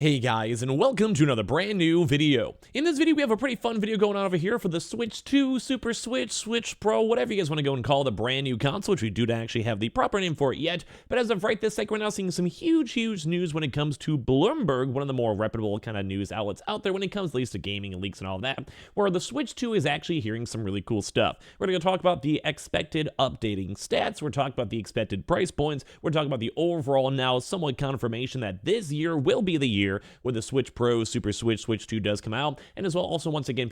Hey guys, and welcome to another brand new video. In this video, we have a pretty fun video going on over here for the Switch 2, Super Switch, Switch Pro, whatever you guys want to go and call the brand new console, which we do not actually have the proper name for it yet. But as of right this second, we're now seeing some huge news when it comes to Bloomberg, one of the more reputable kind of news outlets out there when it comes at least to gaming and leaks and all of that, where the Switch 2 is actually hearing some really cool stuff. We're going to talk about the expected updating stats, we're talking about the expected price points, we're talking about the overall now somewhat confirmation that this year will be the year where the Switch Pro, Super Switch, Switch 2 does come out, and as well also once again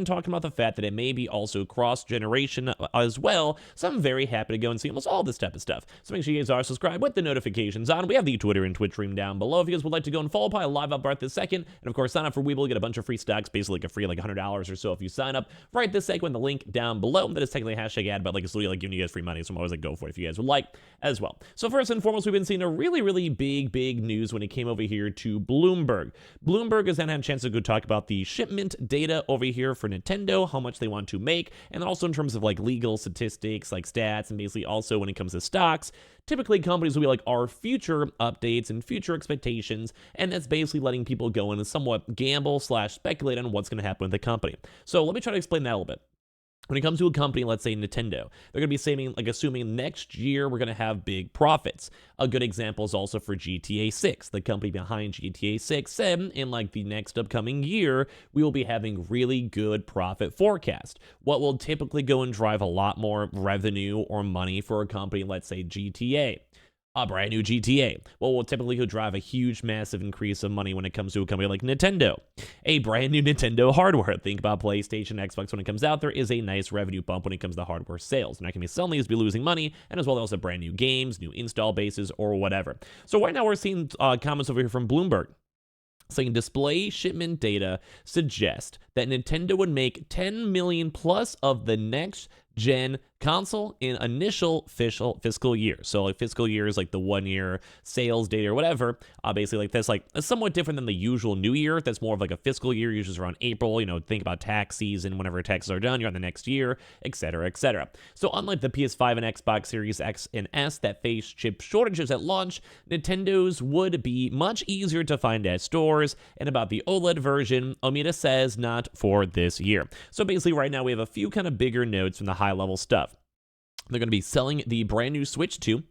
talking about the fact that it may be also cross-generation as well, so I'm very happy to go and see almost all this type of stuff. So make sure you guys are subscribed with the notifications on. We have the Twitter and Twitch stream down below if you guys would like to go and follow probably live up right this second, and of course sign up for Weeble, get a bunch of free stocks, basically like a free like $100 or so if you sign up right this second with the link down below. That is technically a hashtag ad, but like it's literally like giving you guys free money, so I'm always like go for it if you guys would like as well. So first and foremost, we've been seeing a really big news when it came over here to Bloomberg. Bloomberg has then had a chance to go talk about the shipment data over here for Nintendo, how much they want to make, and then also in terms of like legal statistics, like stats, and basically also when it comes to stocks, typically companies will be like our future updates and future expectations, and that's basically letting people go in and somewhat gamble / speculate on what's going to happen with the company. So let me try to explain that a little bit. When it comes to a company, let's say Nintendo, they're going to be saying, like, assuming next year we're going to have big profits. A good example is also for GTA 6. The company behind GTA 6 said in like the next upcoming year, we will be having really good profit forecast. What will typically go and drive a lot more revenue or money for a company, let's say GTA. A brand new GTA. Well, will typically drive a huge, massive increase of money when it comes to a company like Nintendo. A brand new Nintendo hardware. Think about PlayStation, Xbox when it comes out. There is a nice revenue bump when it comes to hardware sales. And not going to be selling these, be losing money, and as well as brand new games, new install bases, or whatever. So right now we're seeing comments over here from Bloomberg saying display shipment data suggest that Nintendo would make 10 million plus of the next gen console in initial fiscal year. So like fiscal year is like the 1 year sales data or whatever. Basically like that's like somewhat different than the usual new year. That's more of like a fiscal year, usually around April. You know, think about tax season. Whenever taxes are done, you're on the next year, etc., etc. So unlike the PS5 and Xbox Series X and S that face chip shortages at launch, Nintendo's would be much easier to find at stores. And about the OLED version, Omida says not for this year. So basically right now we have a few kind of bigger notes from the high level stuff. They're going to be selling the brand new Switch 2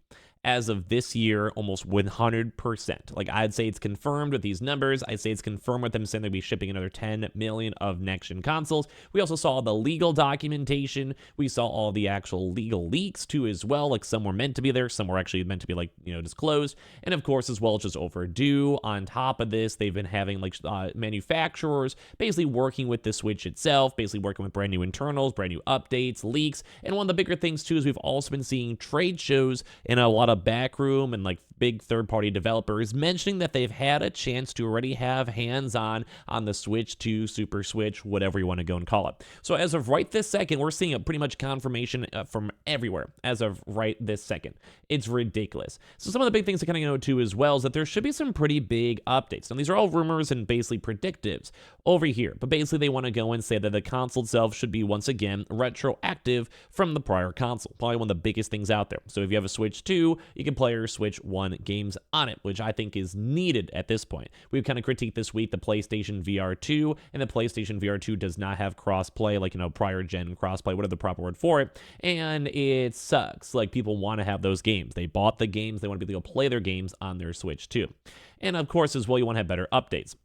as of this year, almost 100%. Like, I'd say it's confirmed with these numbers. I'd say it's confirmed with them saying they'll be shipping another 10 million of next-gen consoles. We also saw the legal documentation. We saw all the actual legal leaks, too, as well. Like, some were meant to be there. Some were actually meant to be, like, you know, disclosed. And, of course, as well, just overdue. On top of this, they've been having, like, manufacturers basically working with the Switch itself, basically working with brand new internals, brand new updates, leaks. And one of the bigger things, too, is we've also been seeing trade shows and a lot of backroom and like big third-party developers mentioning that they've had a chance to already have hands-on on the Switch 2, Super Switch, whatever you want to go and call it. So as of right this second, we're seeing a pretty much confirmation from everywhere as of right this second. It's ridiculous. So some of the big things to kind of know too as well is that there should be some pretty big updates. Now these are all rumors and basically predictives over here, but basically they want to go and say that the console itself should be once again retroactive from the prior console. Probably one of the biggest things out there. So if you have a Switch 2, you can play your Switch 1 games on it, which I think is needed at this point. We've kind of critiqued this week the PlayStation VR 2, and the PlayStation VR 2 does not have cross-play, like, you know, prior gen cross-play, whatever the proper word for it, and it sucks. Like, people want to have those games. They bought the games, they want to be able to play their games on their Switch 2. And of course, as well, you want to have better updates.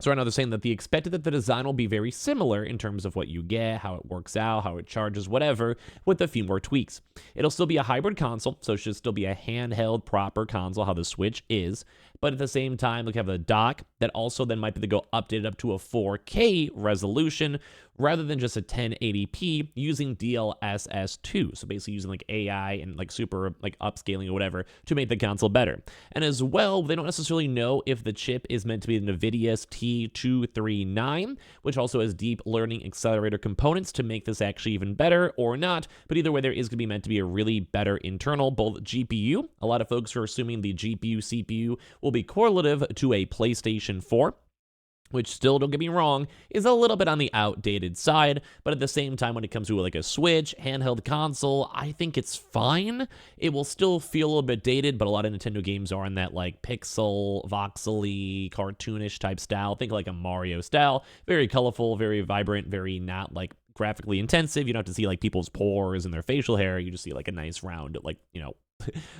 So right now they're saying that the expected that the design will be very similar in terms of what you get, how it works out, how it charges, whatever, with a few more tweaks. It'll still be a hybrid console, so it should still be a handheld proper console, how the Switch is. But at the same time, like have a dock that also then might be to go updated up to a 4K resolution rather than just a 1080p using DLSS2. So basically using like AI and like super like upscaling or whatever to make the console better. And as well, they don't necessarily know if the chip is meant to be the NVIDIA's T239, which also has deep learning accelerator components to make this actually even better or not. But either way, there is going to be meant to be a really better internal, both GPU. A lot of folks are assuming the GPU, CPU will be correlative to a PlayStation 4. which still, don't get me wrong, is a little bit on the outdated side, but at the same time, when it comes to like a Switch, handheld console, I think it's fine. It will still feel a little bit dated, but a lot of Nintendo games are in that like pixel, voxely, cartoonish type style. Think like a Mario style, very colorful, very vibrant, very not like graphically intensive. You don't have to see like people's pores and their facial hair. You just see like a nice round, like,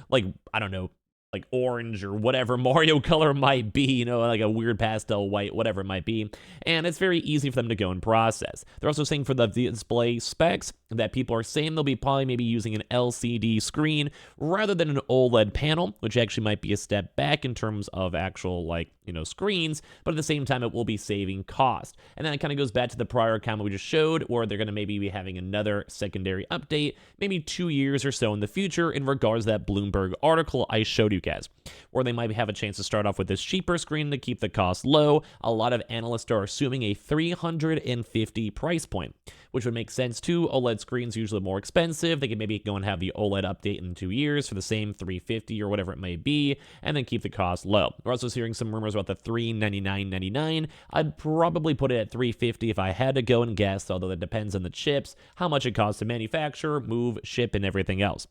like, I don't know, like orange or whatever Mario color might be, like a weird pastel white, whatever it might be. And it's very easy for them to go and process. They're also saying for the display specs that people are saying they'll be probably maybe using an LCD screen rather than an OLED panel, which actually might be a step back in terms of actual like, screens, but at the same time, it will be saving cost. And then it kind of goes back to the prior comment we just showed, where they're going to maybe be having another secondary update, maybe 2 years or so in the future in regards to that Bloomberg article I showed you guys, where they might have a chance to start off with this cheaper screen to keep the cost low. A lot of analysts are assuming a $350 price point, which would make sense too. OLED screens are usually more expensive. They can maybe go and have the OLED update in 2 years for the same $350 or whatever it may be, and then keep the cost low. We're also hearing some rumors about the $399.99. I'd probably put it at $350 if I had to go and guess, although that depends on the chips, how much it costs to manufacture, move, ship, and everything else.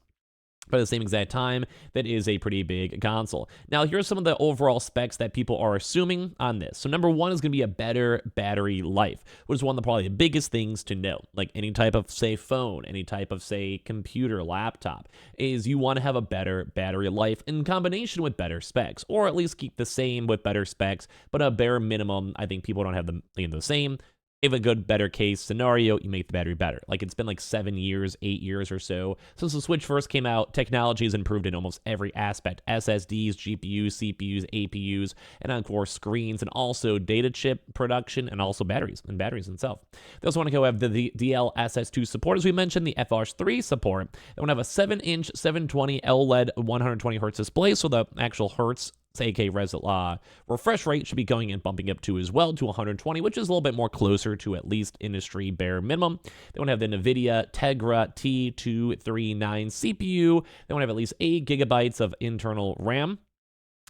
But at the same exact time, that is a pretty big console. Now, here's some of the overall specs that people are assuming on this. So number one is going to be a better battery life, which is one of the probably the biggest things to know. Like any type of, say, phone, any type of, say, computer, laptop, is you want to have a better battery life in combination with better specs, or at least keep the same with better specs, but a bare minimum, I think people don't have the same. If a good, better case scenario, you make the battery better. Like it's been like 7 years, 8 years or so since the Switch first came out. Technology has improved in almost every aspect. SSDs, GPUs, CPUs, APUs, and of course screens, and also data chip production, and also batteries themselves. They also want to go have the DLSS2 support, as we mentioned, the FR3 support. They want to have a 7-inch 720 OLED 120 hertz display, so the actual hertz, aka refresh rate, should be going and bumping up to as well to 120, which is a little bit more closer to at least industry bare minimum. They want to have the NVIDIA Tegra T239 CPU. They want to have at least 8 gigabytes of internal RAM.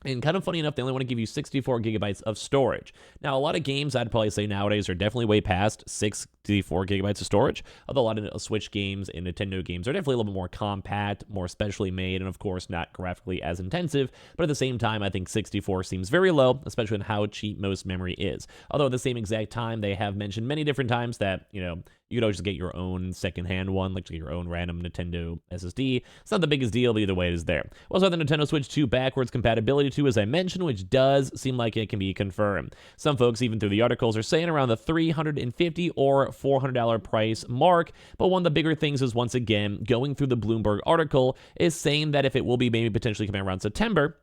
And kind of funny enough, they only want to give you 64 gigabytes of storage. Now, a lot of games, I'd probably say nowadays, are definitely way past 64 gigabytes of storage. Although a lot of Switch games and Nintendo games are definitely a little bit more compact, more specially made, and of course, not graphically as intensive. But at the same time, I think 64 seems very low, especially in how cheap most memory is. Although at the same exact time, they have mentioned many different times that, you could always just get your own secondhand one, like your own random Nintendo SSD. It's not the biggest deal, but either way, it is there. We also have the Nintendo Switch 2 backwards compatibility too, as I mentioned, which does seem like it can be confirmed. Some folks, even through the articles, are saying around the $350 or $400 price mark. But one of the bigger things is, once again, going through the Bloomberg article, is saying that if it will be maybe potentially coming around September,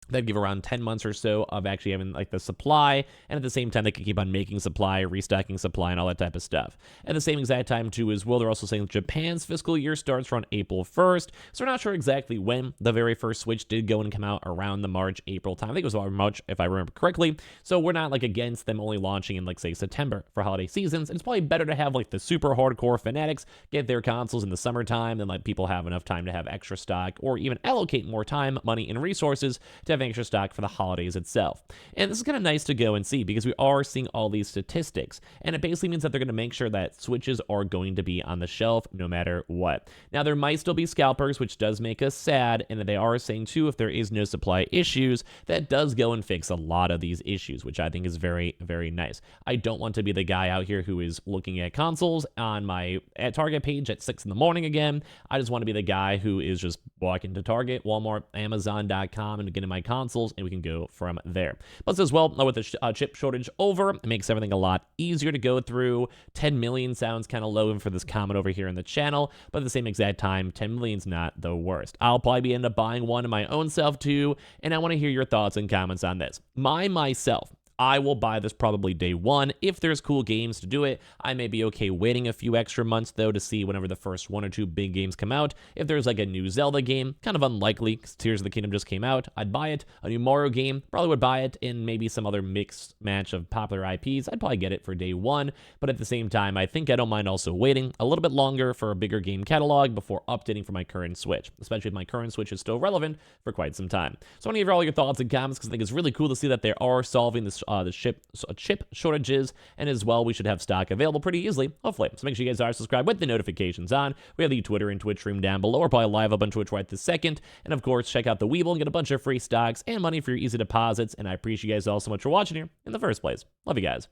they'd give around 10 months or so of actually having like the supply, and at the same time they can keep on making supply, restocking supply, and all that type of stuff. At the same exact time too as well, they're also saying Japan's fiscal year starts around April 1st, so we're not sure exactly when. The very first Switch did go and come out around the March, April time. I think it was around March, if I remember correctly, so we're not like against them only launching in like, say, September for holiday seasons. It's probably better to have like the super hardcore fanatics get their consoles in the summertime and let people have enough time to have extra stock, or even allocate more time, money, and resources to have extra stock for the holidays itself. And this is kind of nice to go and see, because we are seeing all these statistics, and it basically means that they're going to make sure that Switches are going to be on the shelf no matter what. Now, there might still be scalpers, which does make us sad, and they are saying too, if there is no supply issues, that does go and fix a lot of these issues, which I think is very, very nice. I don't want to be the guy out here who is looking at consoles on my Target page at 6 in the morning again. I just want to be the guy who is just walking to Target, Walmart, Amazon.com, and getting my consoles, and we can go from there. Plus, as well, with the chip shortage over, it makes everything a lot easier to go through. 10 million sounds kind of low for this comment over here in the channel, but at the same exact time, 10 million's not the worst. I'll probably end up buying one of my own self too, and I want to hear your thoughts and comments on this. Myself, I will buy this probably day one. If there's cool games to do it, I may be okay waiting a few extra months, though, to see whenever the first 1 or 2 big games come out. If there's like a new Zelda game, kind of unlikely, because Tears of the Kingdom just came out, I'd buy it. A new Mario game, probably would buy it. And maybe some other mixed match of popular IPs, I'd probably get it for day one. But at the same time, I think I don't mind also waiting a little bit longer for a bigger game catalog before updating for my current Switch, especially if my current Switch is still relevant for quite some time. So I want to hear all your thoughts and comments, because I think it's really cool to see that they are solving this chip shortages, and as well, we should have stock available pretty easily, hopefully. So make sure you guys are subscribed with the notifications on. We have the Twitter and Twitch stream down below. We're probably live up on Twitch right this second. And of course, check out the Weeble and get a bunch of free stocks and money for your easy deposits. And I appreciate you guys all so much for watching here in the first place. Love you guys.